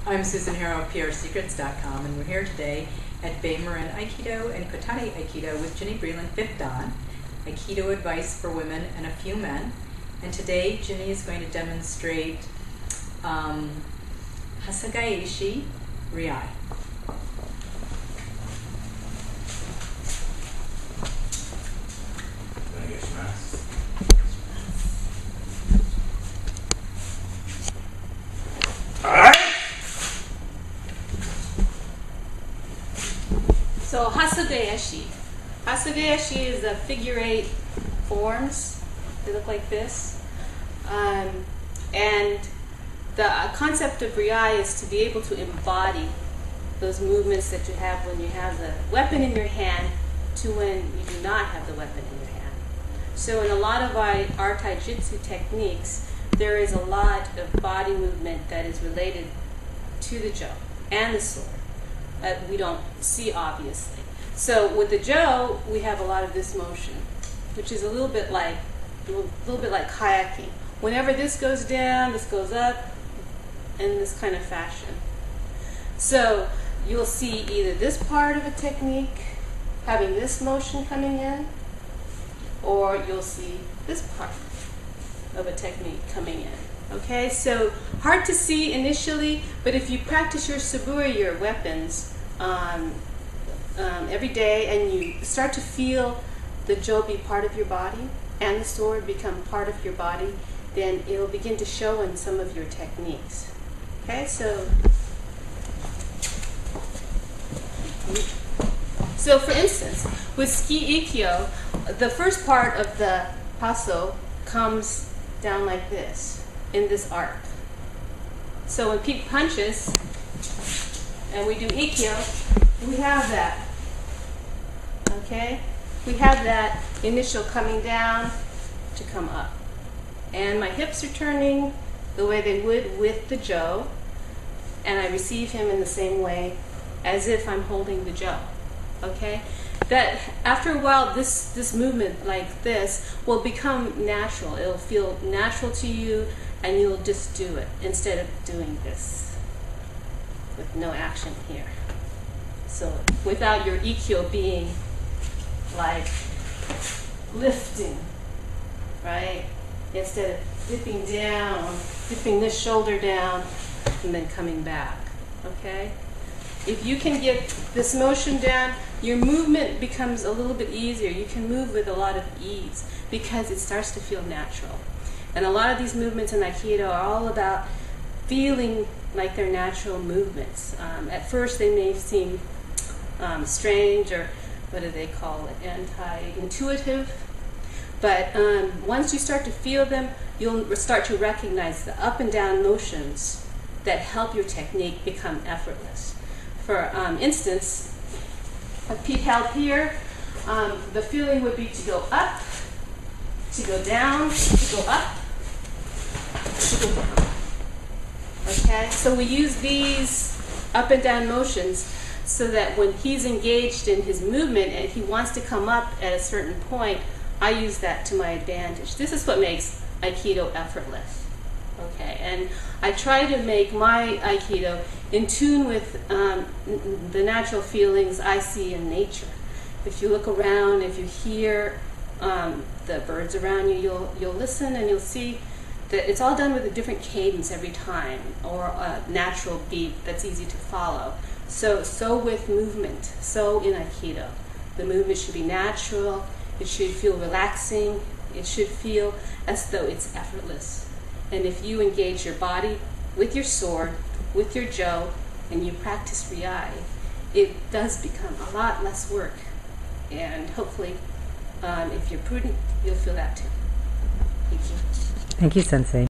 I'm Susan Harrow of PRSecrets.com, and we're here today at Bay Marin Aikido and Cotati Aikido with Ginny Breeland, 5th Dan, Aikido advice for women and a few men. And today Ginny is going to demonstrate Hasso Gaeshi, Riai. So Hasso Gaeshi. Hasso Gaeshi is a figure 8 forms. They look like this. And the concept of Riai is to be able to embody those movements that you have when you have the weapon in your hand to when you do not have the weapon in your hand. So in a lot of our taijutsu techniques, there is a lot of body movement that is related to the jo and the sword that we don't see obviously. So with the jo, we have a lot of this motion, which is a little bit like kayaking. Whenever this goes down, this goes up in this kind of fashion. So you'll see either this part of a technique having this motion coming in, or you'll see this part of a technique coming in. Okay, so hard to see initially, but if you practice your saburi, your weapons, every day, and you start to feel the jo be part of your body and the sword become part of your body, then it'll begin to show in some of your techniques. Okay, so for instance, with ski ikkyo, the first part of the hasso comes down like this, in this arc. So when Pete punches, and we do ikkyo, we have that. Okay? We have that initial coming down to come up. And my hips are turning the way they would with the jo, and I receive him in the same way as if I'm holding the jo. Okay? That after a while, this movement like this will become natural. It'll feel natural to you, and you'll just do it instead of doing this with no action here. So without your ikkyo being like lifting, right? Instead of dipping down, dipping this shoulder down, and then coming back, okay? If you can get this motion down, your movement becomes a little bit easier. You can move with a lot of ease because it starts to feel natural. And a lot of these movements in Aikido are all about feeling like they're natural movements. At first they may seem strange, or what do they call it, anti-intuitive. But once you start to feel them, you'll start to recognize the up and down motions that help your technique become effortless. For instance, if Pete held here, the feeling would be to go up, to go down, to go up, to go down. Okay, so we use these up and down motions so that when he's engaged in his movement and he wants to come up at a certain point, I use that to my advantage. This is what makes Aikido effortless. Okay, and I try to make my Aikido in tune with the natural feelings I see in nature. If you look around, if you hear the birds around you, you'll listen and you'll see that it's all done with a different cadence every time, or a natural beat that's easy to follow. So with movement, so in Aikido, the movement should be natural, it should feel relaxing, it should feel as though it's effortless. And if you engage your body with your sword, with your jo, and you practice Riai, it does become a lot less work. And hopefully, if you're prudent, you'll feel that too. Thank you. Thank you, Sensei.